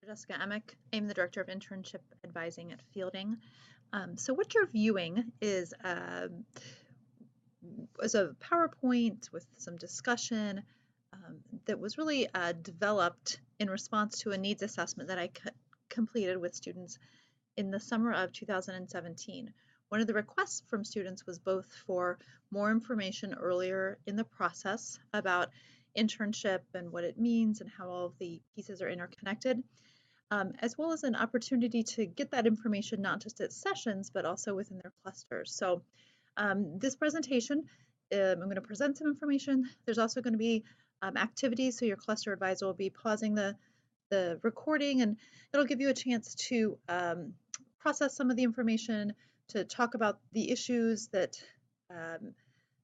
Jessica Emick. I'm the Director of Internship Advising at Fielding. So what you're viewing is a PowerPoint with some discussion that was really developed in response to a needs assessment that I completed with students in the summer of 2017. One of the requests from students was both for more information earlier in the process about internship and what it means and how all of the pieces are interconnected, as well as an opportunity to get that information not just at sessions, but also within their clusters. So this presentation, I'm going to present some information. There's also going to be activities, so your cluster advisor will be pausing the recording, and it'll give you a chance to process some of the information, to talk about the issues that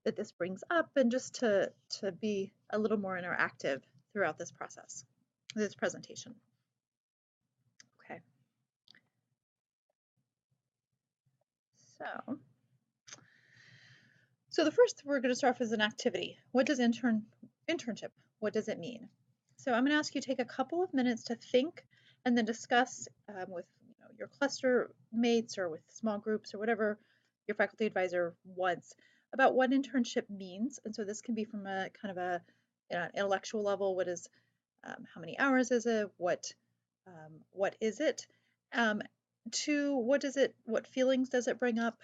that this brings up, and just to be a little more interactive throughout this process, this presentation. Okay. So the first we're going to start off as an activity. What does internship? What does it mean? So I'm going to ask you to take a couple of minutes to think and then discuss with your cluster mates or with small groups or whatever your faculty advisor wants about what internship means. And so this can be from a kind of a intellectual level. What is how many hours is it? What is it? To what feelings does it bring up?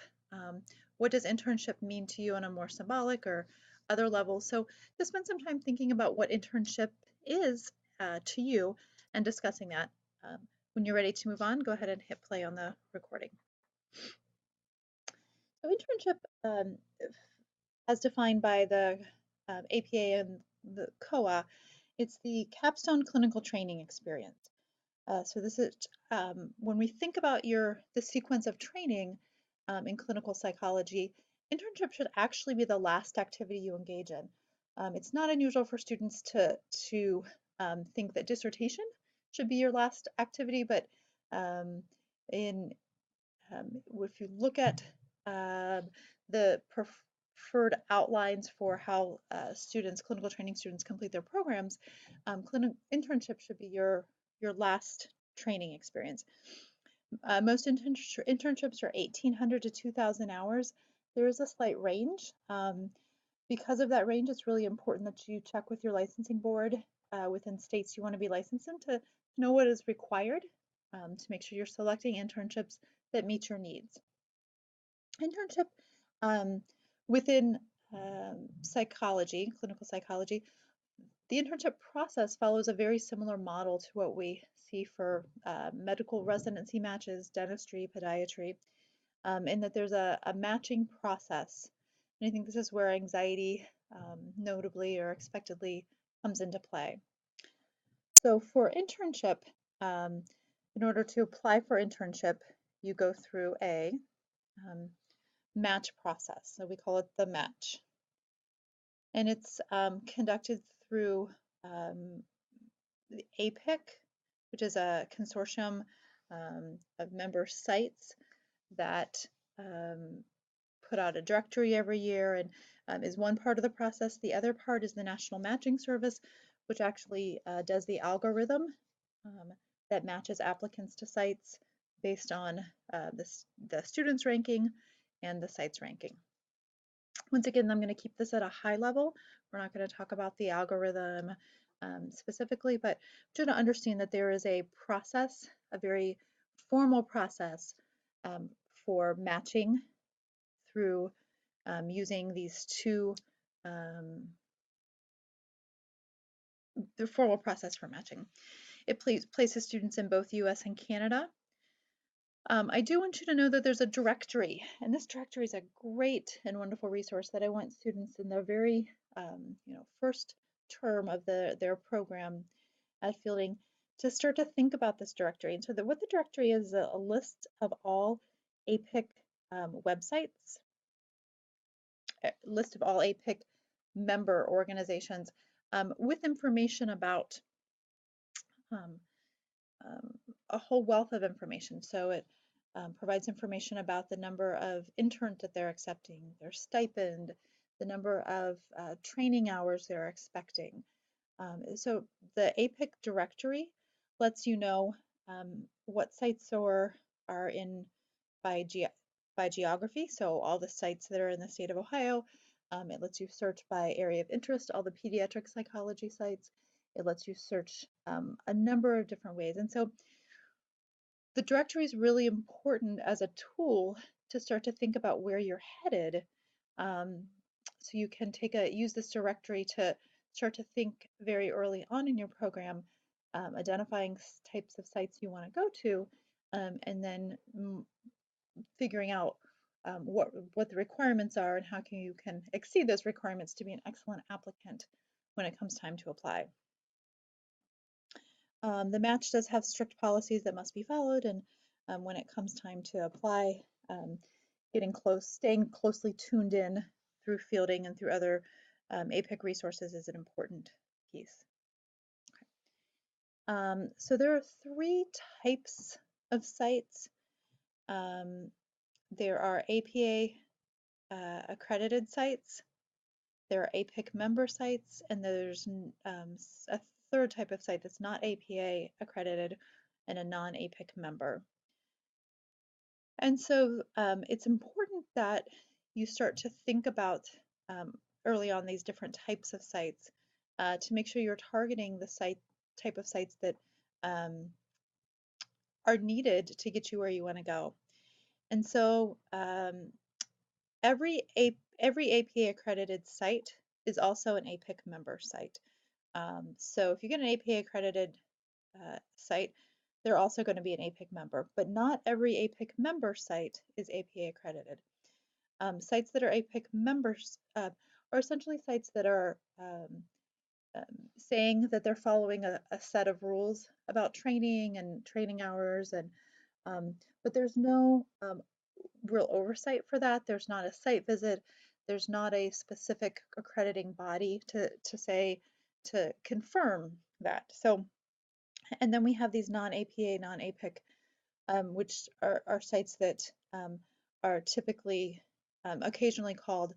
What does internship mean to you on a more symbolic or other level? So just spend some time thinking about what internship is to you and discussing that. When you're ready to move on, go ahead and hit play on the recording. So internship, as defined by the APA and the COA, it's the capstone clinical training experience. So this is when we think about the sequence of training in clinical psychology, internship should actually be the last activity you engage in. It's not unusual for students to think that dissertation should be your last activity, but if you look at the preferred outlines for how clinical training students complete their programs, internship should be your last training experience. Most internships are 1,800 to 2,000 hours. There is a slight range. Because of that range, it's really important that you check with your licensing board within states you want to be licensed in to know what is required to make sure you're selecting internships that meet your needs. Internship within psychology, clinical psychology, the internship process follows a very similar model to what we see for medical residency matches, dentistry, podiatry, in that there's a matching process. And I think this is where anxiety, notably or expectedly, comes into play. So for internship, in order to apply for internship, you go through a match process. So we call it the match. And it's conducted through the APIC, which is a consortium of member sites that put out a directory every year and is one part of the process. The other part is the National Matching Service, which actually does the algorithm that matches applicants to sites based on the students' ranking and the site's ranking. Once again, I'm going to keep this at a high level. We're not going to talk about the algorithm specifically, but to understand that there is a process, a very formal process for matching through using these two, the formal process for matching. It places students in both US and Canada. I do want you to know that there's a directory, and this directory is a great and wonderful resource that I want students in their very first term of their program at Fielding to start to think about this directory. And so what the directory is a list of all APIC websites, a list of all APIC member organizations with information about a whole wealth of information. So it provides information about the number of interns that they're accepting, their stipend, the number of training hours they're expecting. So the APIC directory lets you know what sites are in by geography, so all the sites that are in the state of Ohio. It lets you search by area of interest, all the pediatric psychology sites. It lets you search a number of different ways. And so the directory is really important as a tool to start to think about where you're headed. Um, so you can use this directory to start to think very early on in your program, identifying types of sites you want to go to, and then figuring out what the requirements are and how you can exceed those requirements to be an excellent applicant when it comes time to apply. The match does have strict policies that must be followed, and when it comes time to apply, um, staying closely tuned in through fielding and through other APIC resources is an important piece. So there are 3 types of sites. There are APA accredited sites, there are APIC member sites, and there's a 3rd type of site that's not APA accredited and a non-APIC member. And so it's important that you start to think about early on these different types of sites to make sure you're targeting the type of sites that are needed to get you where you want to go. And so every APA accredited site is also an APIC member site. So if you get an APA accredited site, they're also going to be an APIC member, but not every APIC member site is APA accredited. Sites that are APIC members are essentially sites that are saying that they're following a set of rules about training and training hours, and but there's no real oversight for that. There's not a site visit. There's not a specific accrediting body to confirm that. So, and then we have these non-APA, non-APIC, which are sites that are typically occasionally called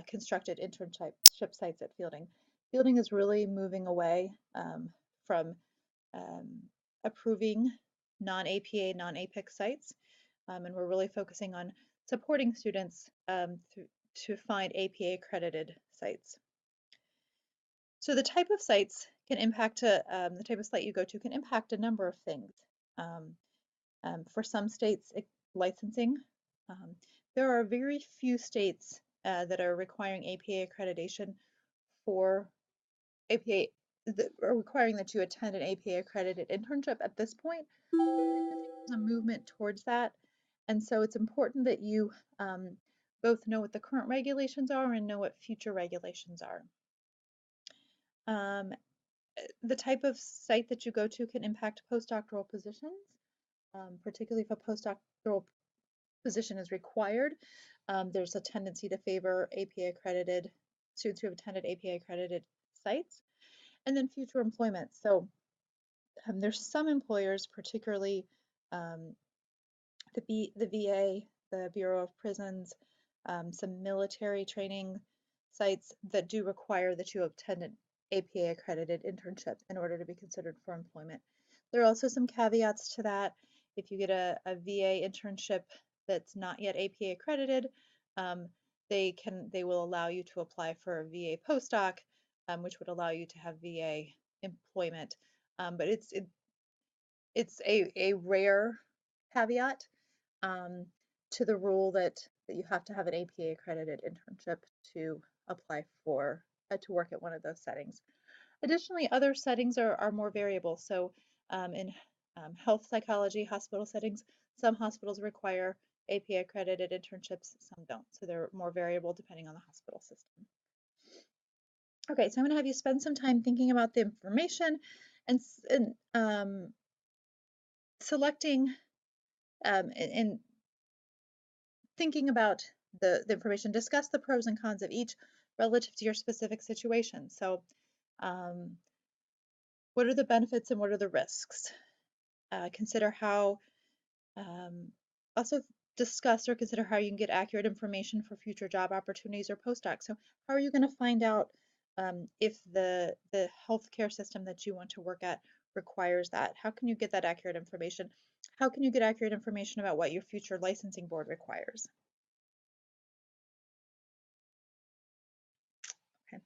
constructed internship sites at Fielding. Fielding is really moving away from approving non-APA, non-APIC sites, and we're really focusing on supporting students to find APA accredited sites. So the type of sites can impact the type of site you go to can impact a number of things. For some states, licensing. There are very few states that are requiring APA accreditation for APA, that are requiring that you attend an APA accredited internship at this point. There's a movement towards that. And so it's important that you both know what the current regulations are and know what future regulations are. The type of site that you go to can impact postdoctoral positions, particularly if a postdoctoral position is required. There's a tendency to favor APA accredited students who have attended APA accredited sites. And then future employment. So there's some employers, particularly the VA, the Bureau of Prisons, some military training sites that do require that you attend an APA accredited internship in order to be considered for employment. There are also some caveats to that. If you get a VA internship that's not yet APA accredited, they will allow you to apply for a VA postdoc, which would allow you to have VA employment. But it's a rare caveat to the rule that you have to have an APA accredited internship to apply for to work at one of those settings. Additionally, other settings are more variable. So in health psychology hospital settings, some hospitals require APA accredited internships, some don't. So they're more variable depending on the hospital system. Okay, so I'm going to have you spend some time thinking about the information and selecting and thinking about the information. Discuss the pros and cons of each relative to your specific situation. So what are the benefits and what are the risks? Consider how, also discuss or consider how you can get accurate information for future job opportunities or postdocs. So how are you going to find out if the healthcare system that you want to work at requires that? How can you get that accurate information? How can you get accurate information about what your future licensing board requires? Okay.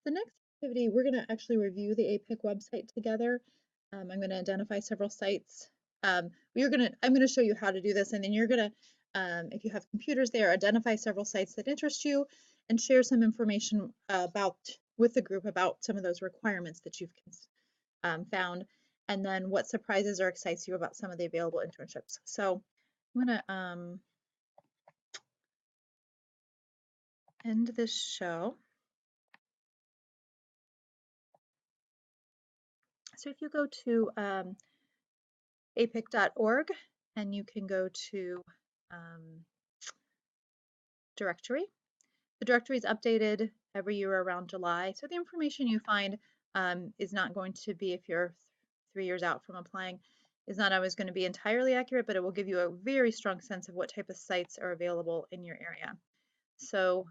The next activity, we're going to actually review the APIC website together. I'm going to identify several sites. I'm going to show you how to do this, and then you're going to, if you have computers there, identify several sites that interest you and share some information with the group about some of those requirements that you've found, and then what surprises or excites you about some of the available internships. So I'm going to end this show. So if you go to apic.org and you can go to directory. The directory is updated every year around July. So the information you find is not going to be, if you're 3 years out from applying, is not always going to be entirely accurate, but it will give you a very strong sense of what type of sites are available in your area. So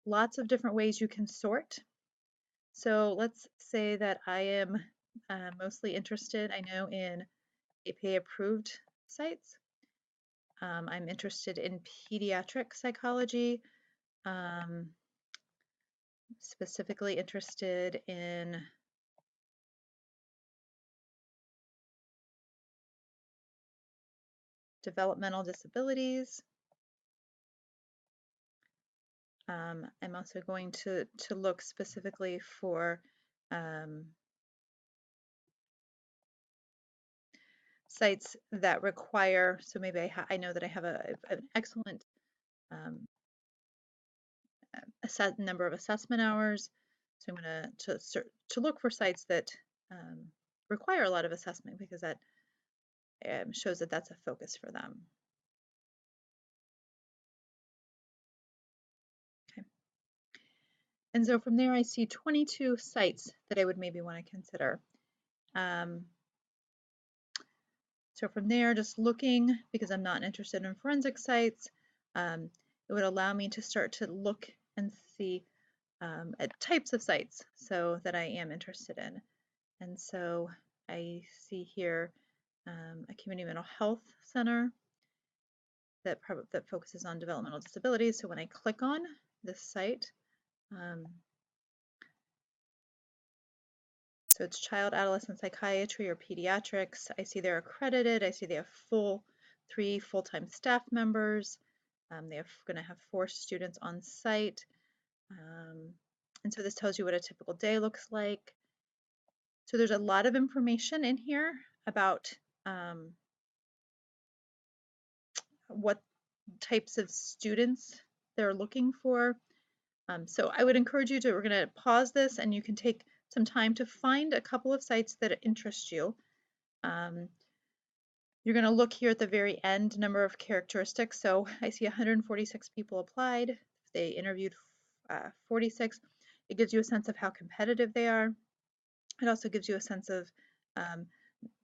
lots of different ways you can sort. So let's say that I am mostly interested, I know, in APA approved sites. I'm interested in pediatric psychology, specifically interested in developmental disabilities. I'm also going to look specifically for sites that require, so maybe I know that I have an excellent number of assessment hours. So I'm going to look for sites that require a lot of assessment, because that shows that that's a focus for them. Okay. And so from there, I see 22 sites that I would maybe want to consider. So from there, just looking, because I'm not interested in forensic sites, it would allow me to start to look and see at types of sites so that I am interested in. And so I see here a community mental health center that focuses on developmental disabilities. So when I click on this site, so it's child adolescent psychiatry or pediatrics. I see they're accredited. I see they have 3 full-time staff members. They're going to have 4 students on site. And so this tells you what a typical day looks like. So there's a lot of information in here about what types of students they're looking for. So I would encourage you to, we're going to pause this and you can take some time to find a couple of sites that interest you. You're going to look here at the very end, number of characteristics. So I see 146 people applied. They interviewed 46. It gives you a sense of how competitive they are. It also gives you a sense of,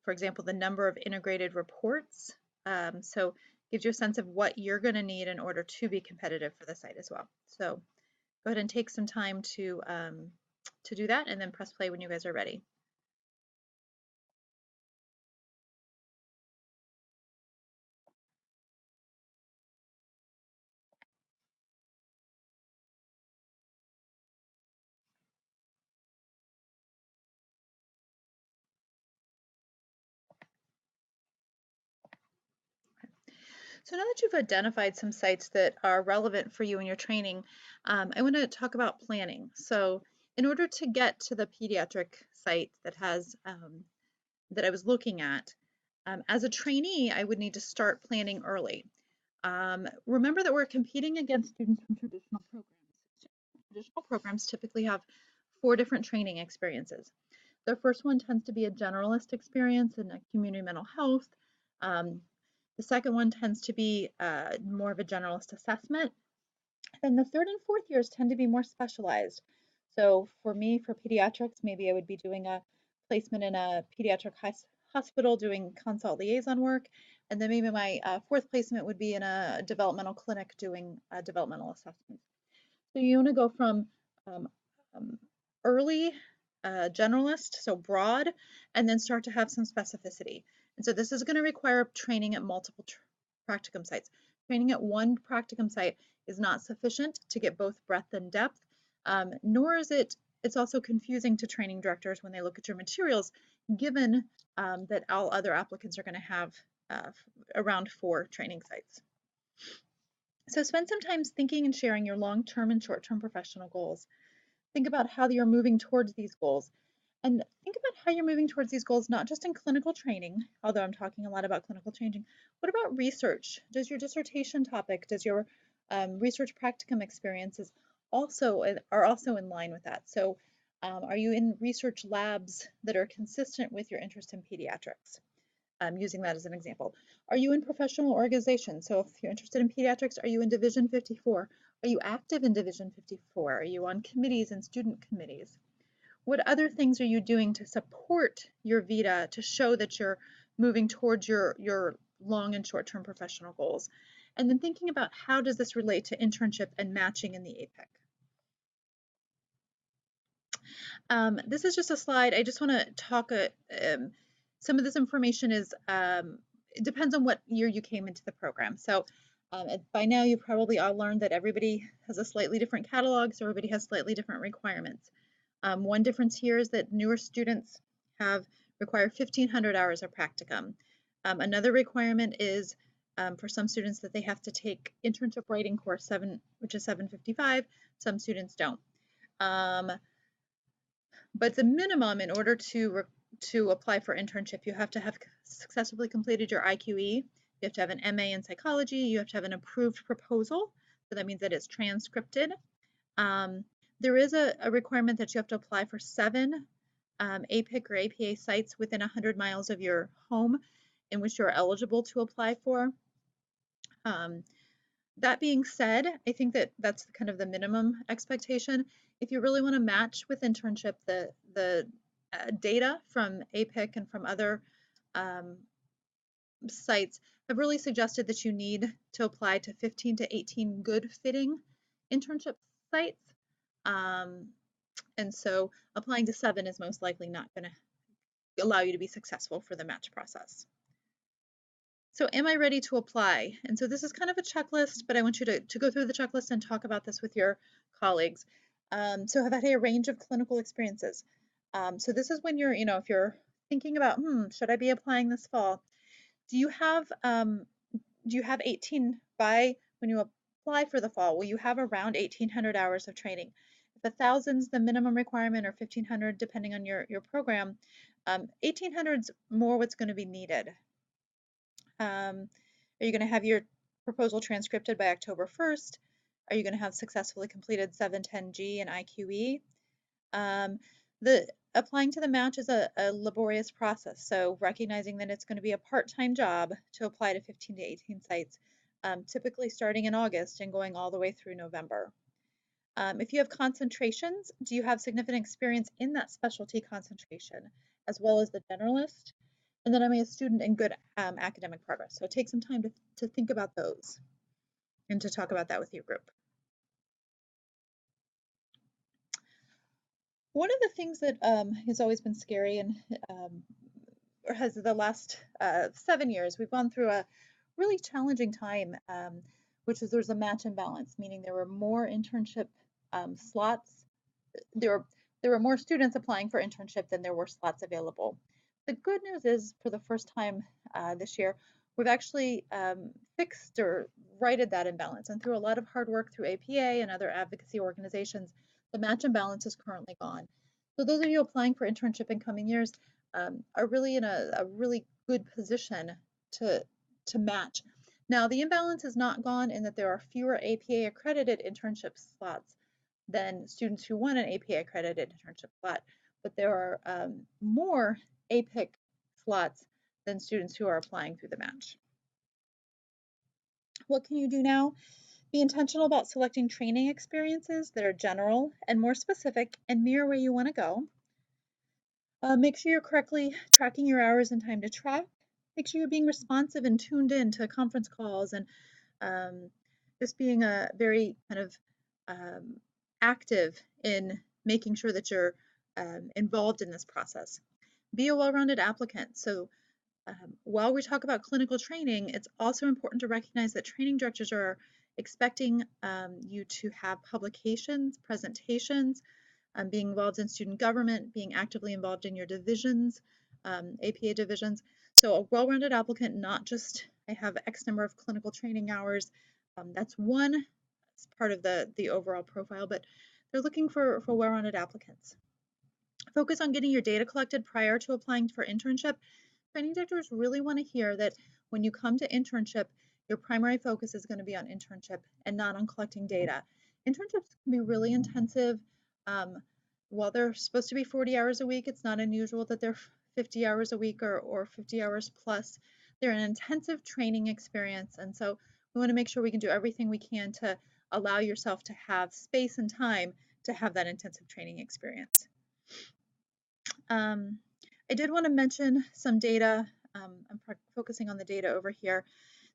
for example, the number of integrated reports. So it gives you a sense of what you're going to need in order to be competitive for the site as well. So go ahead and take some time to do that, and then press play when you guys are ready. So now that you've identified some sites that are relevant for you in your training, I want to talk about planning. So in order to get to the pediatric site that has that I was looking at, as a trainee, I would need to start planning early. Remember that we're competing against students from traditional programs. Traditional programs typically have 4 different training experiences. The first one tends to be a generalist experience in a community mental health. The second one tends to be more of a generalist assessment. And the third and fourth years tend to be more specialized. So for me, for pediatrics, maybe I would be doing a placement in a pediatric hospital doing consult liaison work. And then maybe my 4th placement would be in a developmental clinic doing developmental assessments. So you want to go from early generalist, so broad, and then start to have some specificity. And so this is going to require training at multiple practicum sites. Training at one practicum site is not sufficient to get both breadth and depth, nor is it's also confusing to training directors when they look at your materials, given that all other applicants are going to have around 4 training sites. So spend some time thinking and sharing your long-term and short-term professional goals. Think about how you're moving towards these goals. And think about how you're moving towards these goals, not just in clinical training, although I'm talking a lot about clinical training. What about research? Does your dissertation topic, does your research practicum experiences are also in line with that? So are you in research labs that are consistent with your interest in pediatrics? Using that as an example. Are you in professional organizations? So if you're interested in pediatrics, are you in Division 54? Are you active in Division 54? Are you on committees and student committees? What other things are you doing to support your VITA to show that you're moving towards your long and short-term professional goals? And then thinking about how does this relate to internship and matching in the APIC. This is just a slide. I just want to talk, some of this information is, it depends on what year you came into the program. So by now you probably all learned that everybody has a slightly different catalog, so everybody has slightly different requirements. One difference here is that newer students require 1,500 hours of practicum. Another requirement is for some students that they have to take internship writing course 7, which is 755. Some students don't. But the minimum in order to apply for internship, you have to have successfully completed your IQE. You have to have an MA in psychology. You have to have an approved proposal. So that means that it's transcripted. There is a requirement that you have to apply for 7 APIC or APA sites within 100 miles of your home in which you're eligible to apply for. That being said, I think that that's kind of the minimum expectation. If you really want to match with internship, the data from APIC and from other sites have really suggested that you need to apply to 15 to 18 good fitting internship sites. And so applying to 7 is most likely not going to allow you to be successful for the match process. So am I ready to apply? And so this is kind of a checklist, but I want you to go through the checklist and talk about this with your colleagues. So have had a range of clinical experiences. So this is when you're, if you're thinking about, should I be applying this fall? Do you have 18 by when you apply for the fall? Will you have around 1,800 hours of training? If 1,000's the minimum requirement or 1,500 depending on your program, 1,800's more what's going to be needed. Are you going to have your proposal transcripted by October 1st? Are you going to have successfully completed 710G and IQE? Applying to the match is a laborious process, so recognizing that it's going to be a part-time job to apply to 15 to 18 sites, typically starting in August and going all the way through November. If you have concentrations, do you have significant experience in that specialty concentration, as well as the generalist? And then am I a student in good academic progress? So take some time to think about those and to talk about that with your group. One of the things that has always been scary and or has the last 7 years, we've gone through a really challenging time, which is there's a match imbalance, meaning there were more internship slots. There were more students applying for internship than there were slots available. The good news is, for the first time this year, we've actually fixed or righted that imbalance. And through a lot of hard work through APA and other advocacy organizations, the match imbalance is currently gone. So those of you applying for internship in coming years are really in a really good position to match. Now, the imbalance is not gone in that there are fewer APA accredited internship slots than students who want an APA accredited internship slot, but there are more APIC slots than students who are applying through the match. What can you do now? Be intentional about selecting training experiences that are general and more specific and mirror where you want to go. Make sure you're correctly tracking your hours and time to track. Make sure you're being responsive and tuned in to conference calls and just being a very kind of active in making sure that you're involved in this process. Be a well-rounded applicant. So while we talk about clinical training, it's also important to recognize that training directors are expecting you to have publications, presentations, being involved in student government, being actively involved in your divisions, APA divisions. So a well-rounded applicant, not just I have X number of clinical training hours. That's one part of the overall profile, but they're looking for well-rounded applicants. Focus on getting your data collected prior to applying for internship. Training directors really want to hear that when you come to internship, your primary focus is going to be on internship and not on collecting data. Internships can be really intensive. While they're supposed to be 40 hours a week, it's not unusual that they're 50 hours a week or 50 hours plus. They're an intensive training experience, and so we want to make sure we can do everything we can to allow yourself to have space and time to have that intensive training experience. I did want to mention some data. I'm focusing on the data over here.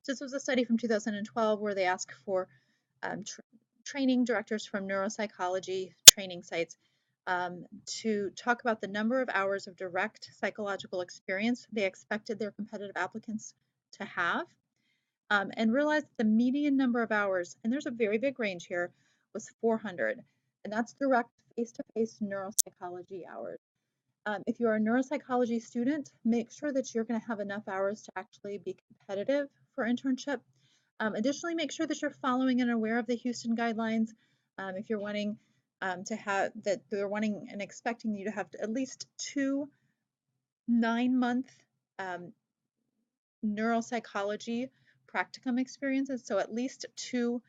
So this was a study from 2012 where they asked for training directors from neuropsychology training sites to talk about the number of hours of direct psychological experience they expected their competitive applicants to have, and realized the median number of hours, and there's a very big range here, was 400, and that's direct face-to-face neuropsychology hours. If you're a neuropsychology student, make sure that you're going to have enough hours to actually be competitive for internship. Additionally, make sure that you're following and aware of the Houston guidelines. If you're wanting to have that, they're wanting and expecting you to have at least 2 9-month neuropsychology practicum experiences. So at least 2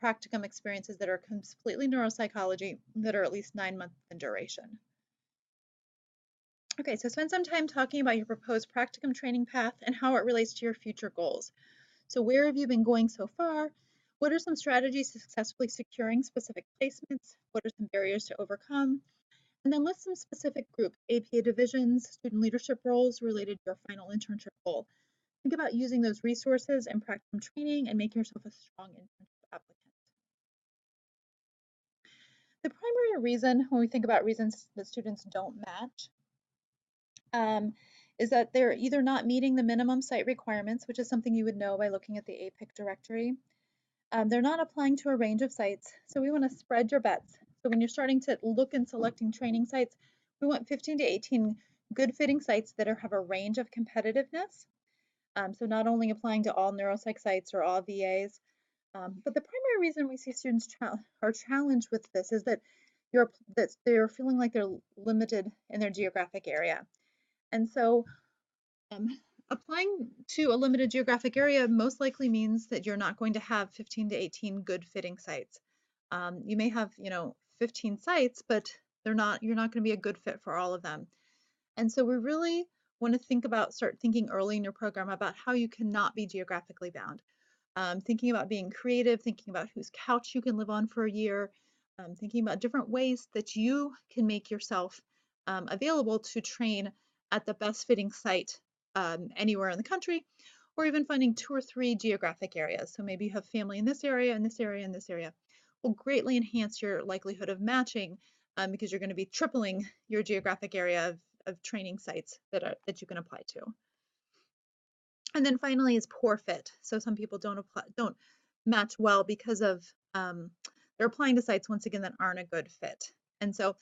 practicum experiences that are completely neuropsychology that are at least 9 months in duration. Okay, so spend some time talking about your proposed practicum training path and how it relates to your future goals. So where have you been going so far? What are some strategies to successfully securing specific placements? What are some barriers to overcome? And then list some specific group APA divisions, student leadership roles related to your final internship goal. Think about using those resources and practicum training and making yourself a strong internship applicant. The primary reason when we think about reasons that students don't match is that they're either not meeting the minimum site requirements, which is something you would know by looking at the APIC directory. They're not applying to a range of sites, so we want to spread your bets. So when you're starting to look and selecting training sites, we want 15 to 18 good fitting sites that have a range of competitiveness. So not only applying to all neuropsych sites or all VAs, but the primary reason we see students are challenged with this is that they're feeling like they're limited in their geographic area. And so applying to a limited geographic area most likely means that you're not going to have 15 to 18 good fitting sites. You may have, 15 sites, but you're not going to be a good fit for all of them. And so we really want to start thinking early in your program about how you cannot be geographically bound. Thinking about being creative, thinking about whose couch you can live on for a year, thinking about different ways that you can make yourself available to train at the best fitting site anywhere in the country, or even finding 2 or 3 geographic areas. So maybe you have family in this area, in this area, in this area. Will greatly enhance your likelihood of matching because you're going to be tripling your geographic area of training sites that you can apply to. And then finally is poor fit. So some people don't match well because of they're applying to sites once again that aren't a good fit. And so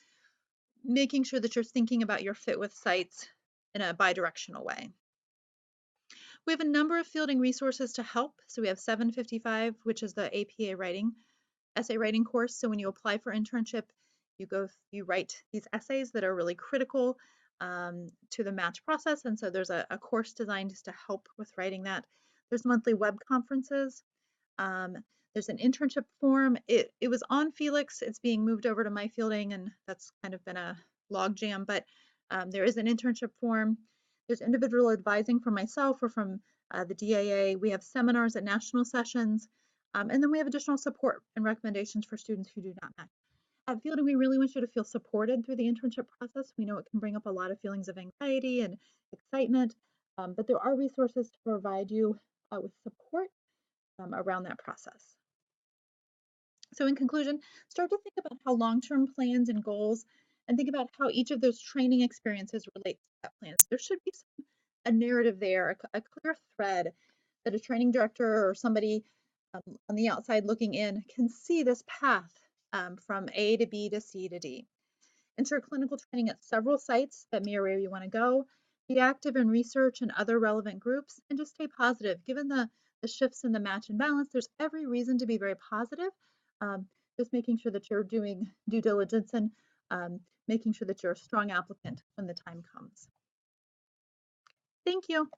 making sure that you're thinking about your fit with sites in a bi-directional way. We have a number of fielding resources to help. So we have 755, which is the APA essay writing course. So when you apply for internship, you write these essays that are really critical to the match process. And so there's a course designed just to help with writing that. There's monthly web conferences. There's an internship form. It was on Felix. It's being moved over to MyFielding, and that's kind of been a logjam, but there is an internship form. There's individual advising from myself or from the DAA. We have seminars at national sessions, and then we have additional support and recommendations for students who do not match. At Fielding, we really want you to feel supported through the internship process. We know it can bring up a lot of feelings of anxiety and excitement, but there are resources to provide you with support around that process. So in conclusion, start to think about how long-term plans and goals and think about how each of those training experiences relate to that plan. So there should be a narrative there, a clear thread that a training director or somebody on the outside looking in can see this path from A to B to C to D. Ensure clinical training at several sites that mirror where you want to go. Be active in research and other relevant groups, and just stay positive. Given the shifts in the match and balance, there's every reason to be very positive. Um, just making sure that you're doing due diligence and making sure that you're a strong applicant when the time comes. Thank you.